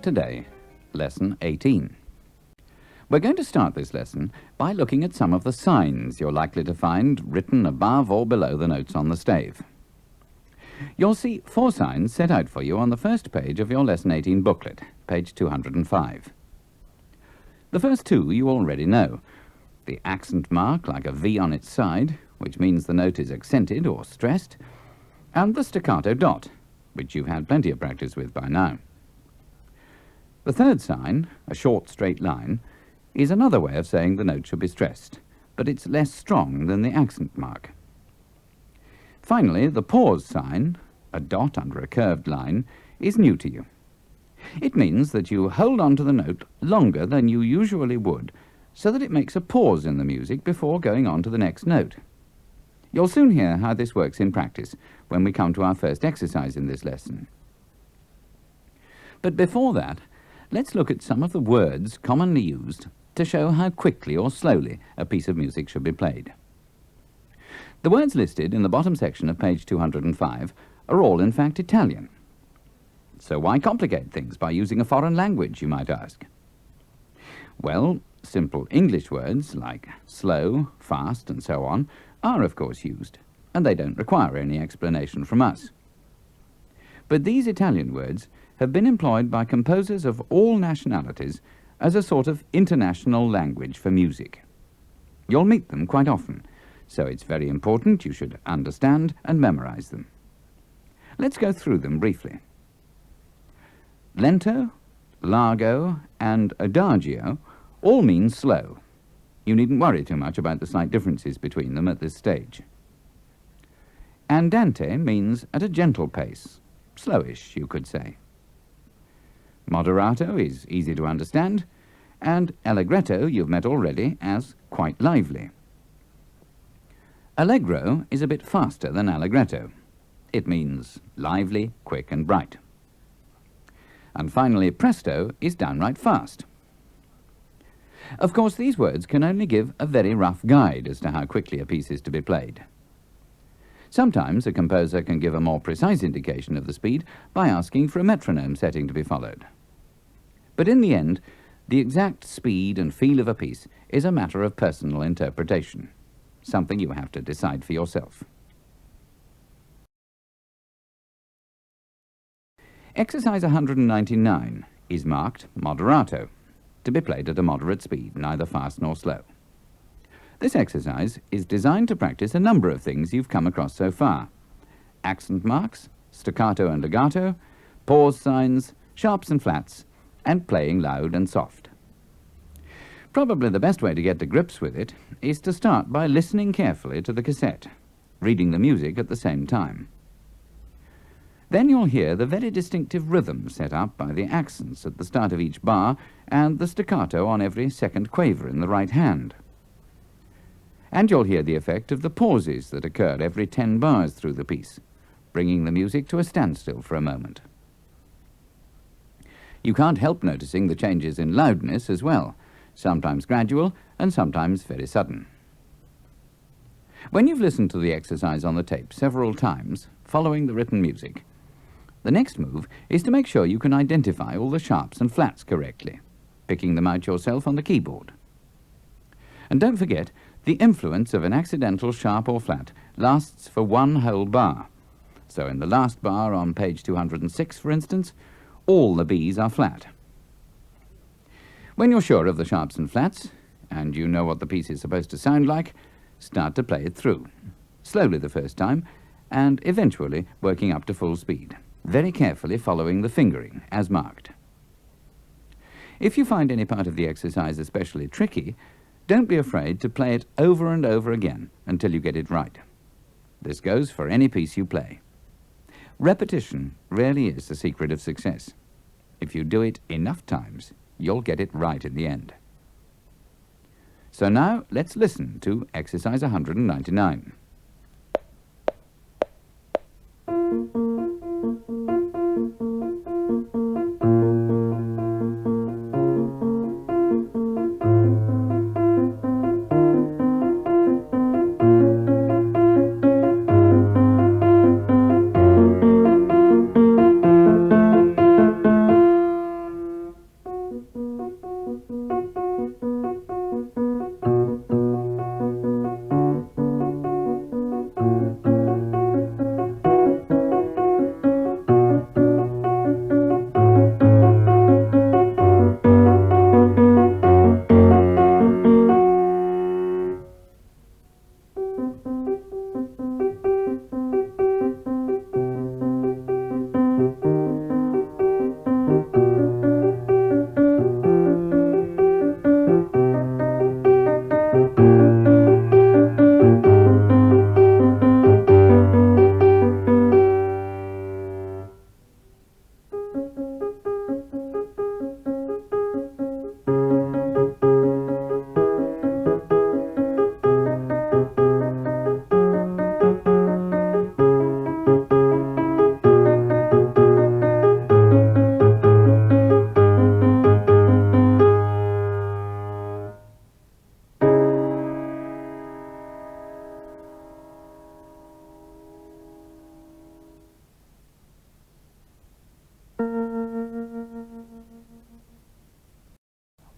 Today, Lesson 18. We're going to start this lesson by looking at some of the signs you're likely to find written above or below the notes on the stave. You'll see 4 signs set out for you on the first page of your Lesson 18 booklet, page 205. The first 2 you already know. The accent mark like a V on its side, which means the note is accented or stressed, and the staccato dot, which you've had plenty of practice with by now. The third sign, a short straight line, is another way of saying the note should be stressed, but it's less strong than the accent mark. Finally, the pause sign, a dot under a curved line, is new to you. It means that you hold on to the note longer than you usually would, so that it makes a pause in the music before going on to the next note. You'll soon hear how this works in practice when we come to our first exercise in this lesson. But before that, let's look at some of the words commonly used to show how quickly or slowly a piece of music should be played. The words listed in the bottom section of page 205 are all in fact Italian. So why complicate things by using a foreign language, you might ask? Well, simple English words like slow, fast, and so on are of course used, and they don't require any explanation from us. But these Italian words have been employed by composers of all nationalities as a sort of international language for music. You'll meet them quite often, so it's very important you should understand and memorize them. Let's go through them briefly. Lento, largo, and adagio all mean slow. You needn't worry too much about the slight differences between them at this stage. Andante means at a gentle pace, slowish, you could say. Moderato is easy to understand, and allegretto you've met already as quite lively. Allegro is a bit faster than allegretto. It means lively, quick, and bright. And finally, presto is downright fast. Of course, these words can only give a very rough guide as to how quickly a piece is to be played. Sometimes a composer can give a more precise indication of the speed by asking for a metronome setting to be followed. But in the end, the exact speed and feel of a piece is a matter of personal interpretation, something you have to decide for yourself. Exercise 199 is marked moderato, to be played at a moderate speed, neither fast nor slow. This exercise is designed to practice a number of things you've come across so far: accent marks, staccato and legato, pause signs, sharps and flats, and playing loud and soft. Probably the best way to get to grips with it is to start by listening carefully to the cassette, reading the music at the same time. Then you'll hear the very distinctive rhythm set up by the accents at the start of each bar and the staccato on every second quaver in the right hand. And you'll hear the effect of the pauses that occur every 10 bars through the piece, bringing the music to a standstill for a moment. You can't help noticing the changes in loudness as well, sometimes gradual and sometimes very sudden. When you've listened to the exercise on the tape several times, following the written music, the next move is to make sure you can identify all the sharps and flats correctly, picking them out yourself on the keyboard. And don't forget, the influence of an accidental sharp or flat lasts for one whole bar. So in the last bar on page 206, for instance, all the B's are flat. When you're sure of the sharps and flats, and you know what the piece is supposed to sound like, start to play it through, slowly the first time, and eventually working up to full speed, very carefully following the fingering as marked. If you find any part of the exercise especially tricky, don't be afraid to play it over and over again until you get it right. This goes for any piece you play. Repetition really is the secret of success. If you do it enough times, you'll get it right in the end. So now let's listen to exercise 199.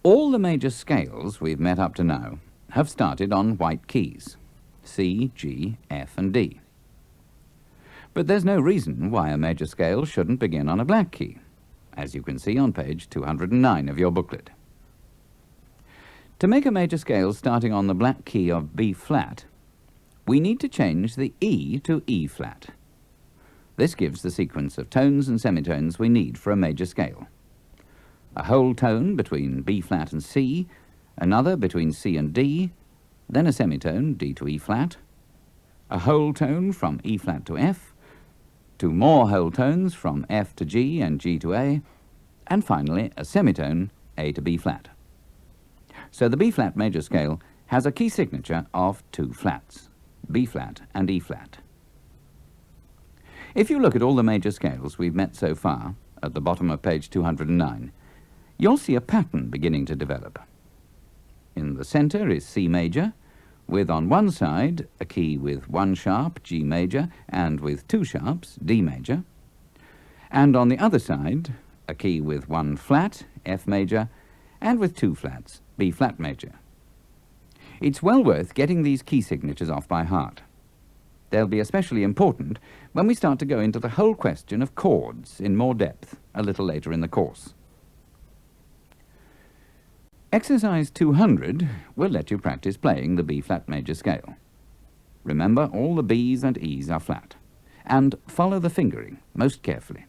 All the major scales we've met up to now have started on white keys, C, G, F and D. But there's no reason why a major scale shouldn't begin on a black key, as you can see on page 209 of your booklet. To make a major scale starting on the black key of B flat, we need to change the E to E flat. This gives the sequence of tones and semitones we need for a major scale. A whole tone between B flat and C, another between C and D, then a semitone, D to E flat, a whole tone from E flat to F, two more whole tones from F to G and G to A, and finally a semitone, A to B flat. So the B flat major scale has a key signature of two flats, B flat and E flat. If you look at all the major scales we've met so far, at the bottom of page 209, you'll see a pattern beginning to develop. In the center is C major, with on one side a key with one sharp, G major, and with two sharps, D major, and on the other side a key with one flat, F major, and with two flats, B flat major. It's well worth getting these key signatures off by heart. They'll be especially important when we start to go into the whole question of chords in more depth a little later in the course. Exercise 200 will let you practice playing the B flat major scale. Remember, all the B's and E's are flat, and follow the fingering most carefully.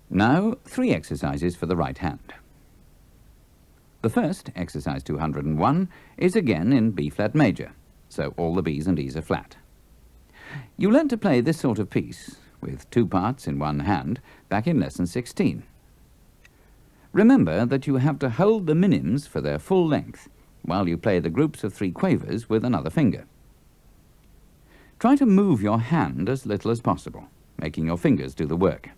Now, 3 exercises for the right hand. The first, exercise 201, is again in B flat major, so all the B's and E's are flat. You learnt to play this sort of piece, with 2 parts in one hand, back in lesson 16. Remember that you have to hold the minims for their full length, while you play the groups of 3 quavers with another finger. Try to move your hand as little as possible, making your fingers do the work.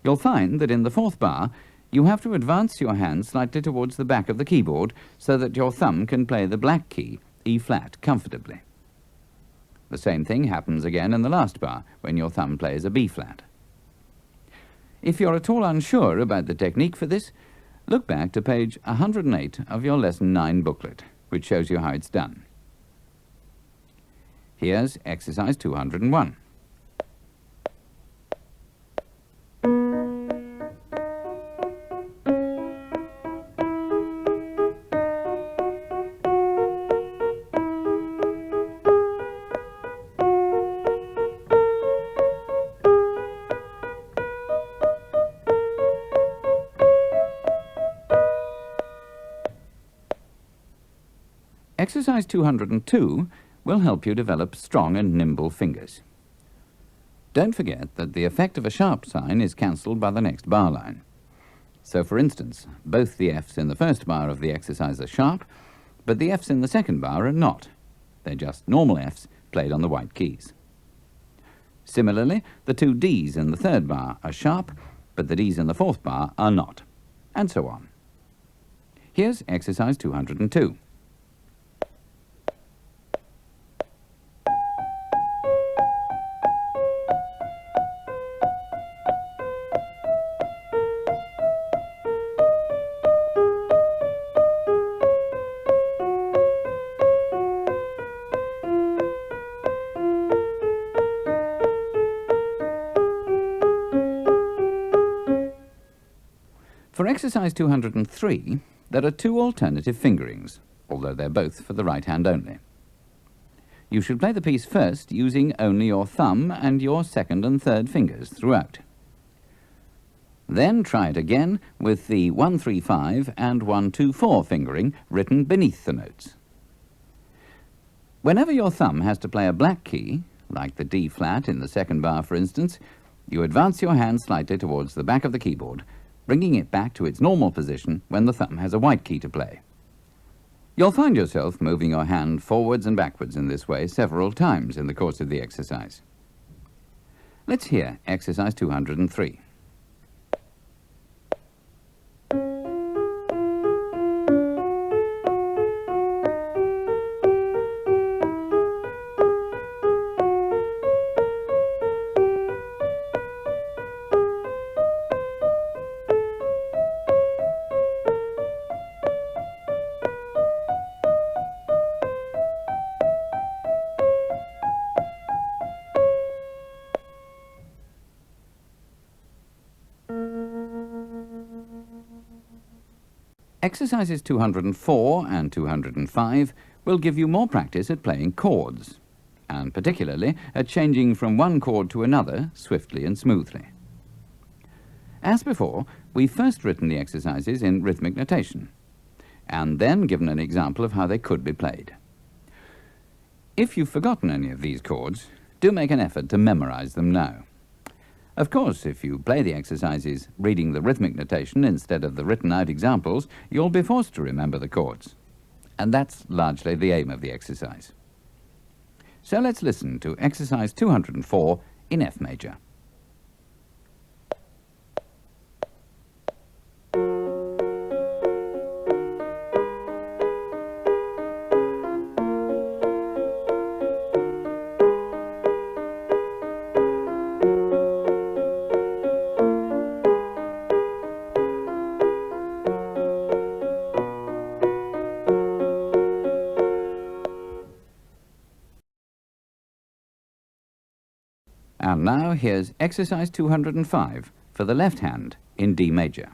You'll find that in the 4th bar, you have to advance your hand slightly towards the back of the keyboard so that your thumb can play the black key, E flat, comfortably. The same thing happens again in the last bar, when your thumb plays a B flat. If you're at all unsure about the technique for this, look back to page 108 of your Lesson 9 booklet, which shows you how it's done. Here's exercise 201. Exercise 202 will help you develop strong and nimble fingers. Don't forget that the effect of a sharp sign is cancelled by the next bar line. So, for instance, both the F's in the first bar of the exercise are sharp, but the F's in the second bar are not. They're just normal F's played on the white keys. Similarly, the 2 D's in the third bar are sharp, but the D's in the 4th bar are not, and so on. Here's exercise 202. For exercise 203, there are 2 alternative fingerings, although they're both for the right hand only. You should play the piece first using only your thumb and your second and third fingers throughout. Then try it again with the 1-3-5 and 1-2-4 fingering written beneath the notes. Whenever your thumb has to play a black key, like the D flat in the second bar for instance, you advance your hand slightly towards the back of the keyboard, bringing it back to its normal position when the thumb has a white key to play. You'll find yourself moving your hand forwards and backwards in this way several times in the course of the exercise. Let's hear exercise 203. Exercises 204 and 205 will give you more practice at playing chords, and particularly at changing from one chord to another swiftly and smoothly. As before, we've first written the exercises in rhythmic notation, and then given an example of how they could be played. If you've forgotten any of these chords, do make an effort to memorize them now. Of course, if you play the exercises reading the rhythmic notation instead of the written-out examples, you'll be forced to remember the chords. And that's largely the aim of the exercise. So let's listen to exercise 204 in F major. And now here's exercise 205 for the left hand in D major.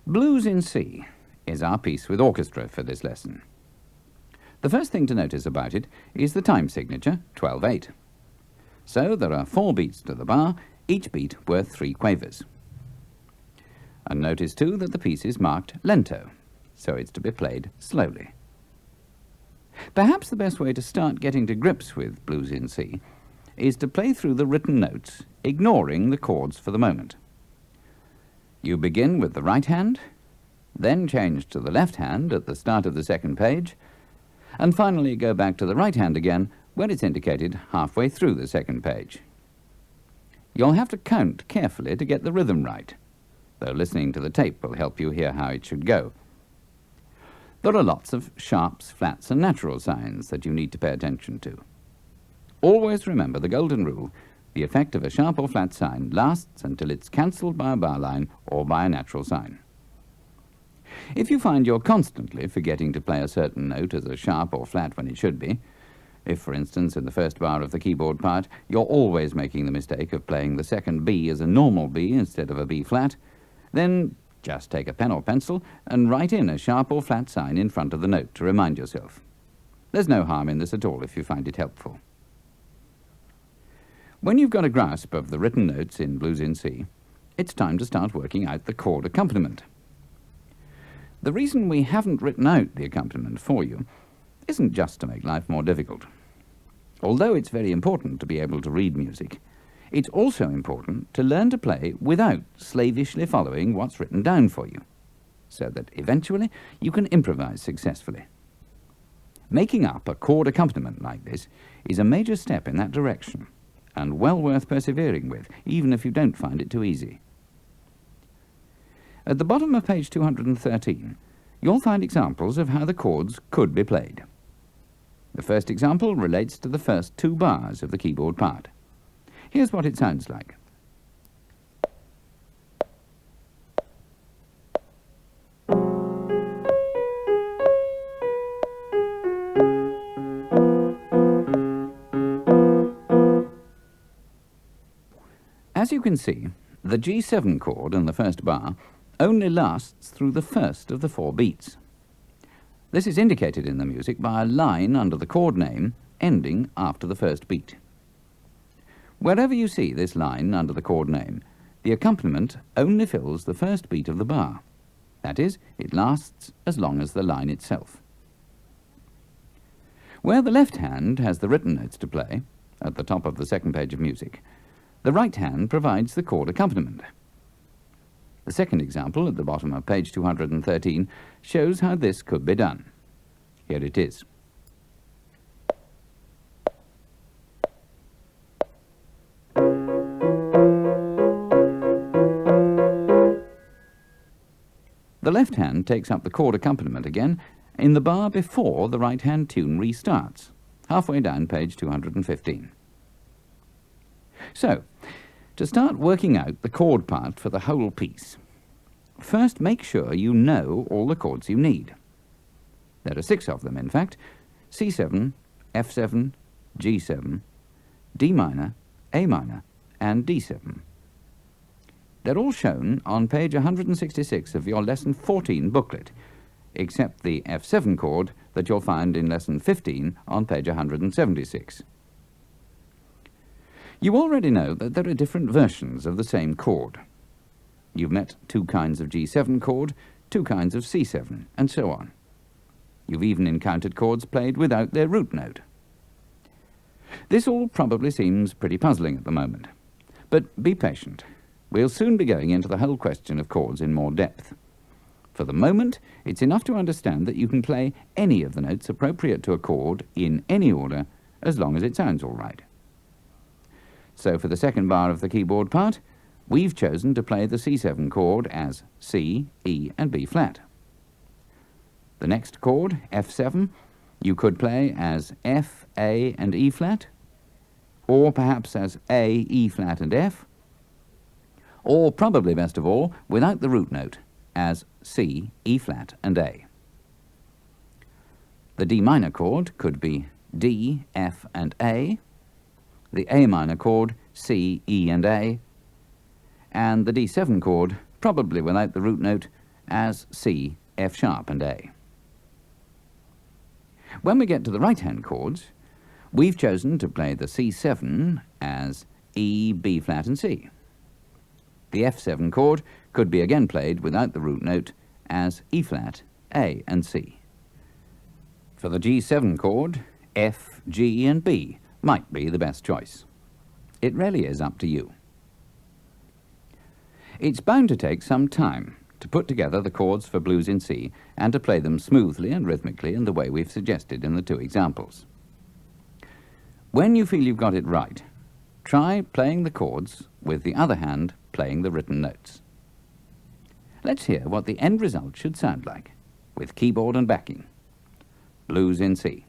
Blues in C is our piece with orchestra for this lesson. The first thing to notice about it is the time signature, 12/8. So there are 4 beats to the bar, each beat worth 3 quavers. And notice too that the piece is marked lento, so it's to be played slowly. Perhaps the best way to start getting to grips with blues in C is to play through the written notes, ignoring the chords for the moment. You begin with the right hand, then change to the left hand at the start of the second page, and finally go back to the right hand again when it's indicated halfway through the second page. You'll have to count carefully to get the rhythm right, though listening to the tape will help you hear how it should go. There are lots of sharps, flats, and natural signs that you need to pay attention to. Always remember the golden rule: the effect of a sharp or flat sign lasts until it's cancelled by a bar line or by a natural sign. If you find you're constantly forgetting to play a certain note as a sharp or flat when it should be, if, for instance, in the first bar of the keyboard part, you're always making the mistake of playing the second B as a normal B instead of a B flat, then just take a pen or pencil and write in a sharp or flat sign in front of the note to remind yourself. There's no harm in this at all if you find it helpful. When you've got a grasp of the written notes in blues in C, it's time to start working out the chord accompaniment. The reason we haven't written out the accompaniment for you isn't just to make life more difficult. Although it's very important to be able to read music, it's also important to learn to play without slavishly following what's written down for you, so that eventually you can improvise successfully. Making up a chord accompaniment like this is a major step in that direction, and well worth persevering with, even if you don't find it too easy. At the bottom of page 213, you'll find examples of how the chords could be played. The first example relates to the first 2 bars of the keyboard part. Here's what it sounds like. As you can see, the G7 chord in the first bar only lasts through the first of the 4 beats. This is indicated in the music by a line under the chord name ending after the first beat. Wherever you see this line under the chord name, the accompaniment only fills the first beat of the bar. That is, it lasts as long as the line itself. Where the left hand has the written notes to play, at the top of the second page of music, the right hand provides the chord accompaniment. The second example at the bottom of page 213 shows how this could be done. Here it is. The left hand takes up the chord accompaniment again in the bar before the right hand tune restarts, halfway down page 215. So, to start working out the chord part for the whole piece, first make sure you know all the chords you need. There are 6 of them, in fact: C7, F7, G7, D minor, A minor, and D7. They're all shown on page 166 of your Lesson 14 booklet, except the F7 chord that you'll find in Lesson 15 on page 176. You already know that there are different versions of the same chord. You've met 2 kinds of G7 chord, 2 kinds of C7, and so on. You've even encountered chords played without their root note. This all probably seems pretty puzzling at the moment, but be patient. We'll soon be going into the whole question of chords in more depth. For the moment, it's enough to understand that you can play any of the notes appropriate to a chord in any order, as long as it sounds all right. So for the second bar of the keyboard part, we've chosen to play the C7 chord as C, E, and B flat. The next chord, F7, you could play as F, A, and E flat, or perhaps as A, E flat, and F, or probably best of all, without the root note, as C, E flat, and A. The D minor chord could be D, F, and A, the A minor chord, C, E, and A, and the D7 chord, probably without the root note, as C, F sharp, and A. When we get to the right-hand chords, we've chosen to play the C7 as E, B flat, and C. The F7 chord could be again played without the root note as E flat, A, and C. For the G7 chord, F, G, and B might be the best choice. It really is up to you. It's bound to take some time to put together the chords for blues in C and to play them smoothly and rhythmically in the way we've suggested in the 2 examples. When you feel you've got it right, try playing the chords with the other hand playing the written notes. Let's hear what the end result should sound like, with keyboard and backing. Blues in C.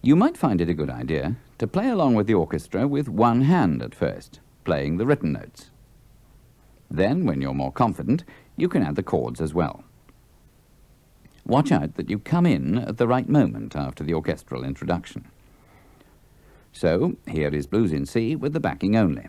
You might find it a good idea to play along with the orchestra with one hand at first, playing the written notes. Then, when you're more confident, you can add the chords as well. Watch out that you come in at the right moment after the orchestral introduction. So, here is Blues in C with the backing only.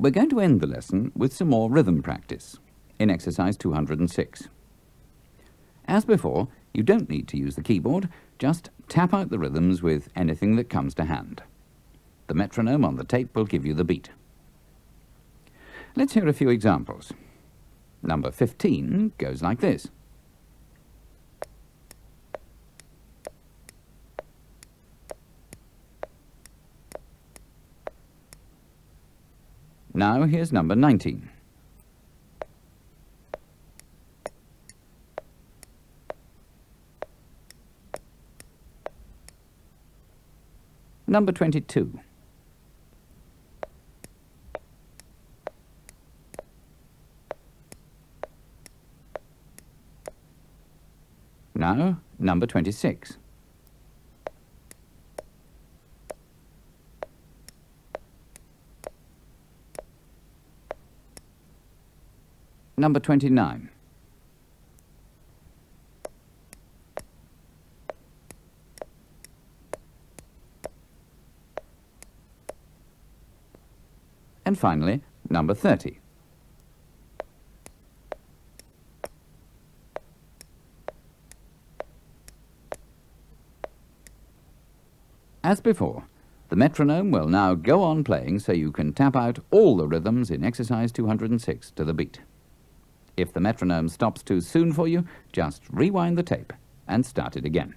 We're going to end the lesson with some more rhythm practice in exercise 206. As before, you don't need to use the keyboard, just tap out the rhythms with anything that comes to hand. The metronome on the tape will give you the beat. Let's hear a few examples. Number 15 goes like this. Now here's number 19. Number 22. Now, number 26. Number 29. And finally, number 30. As before, the metronome will now go on playing so you can tap out all the rhythms in exercise 206 to the beat. If the metronome stops too soon for you, just rewind the tape and start it again.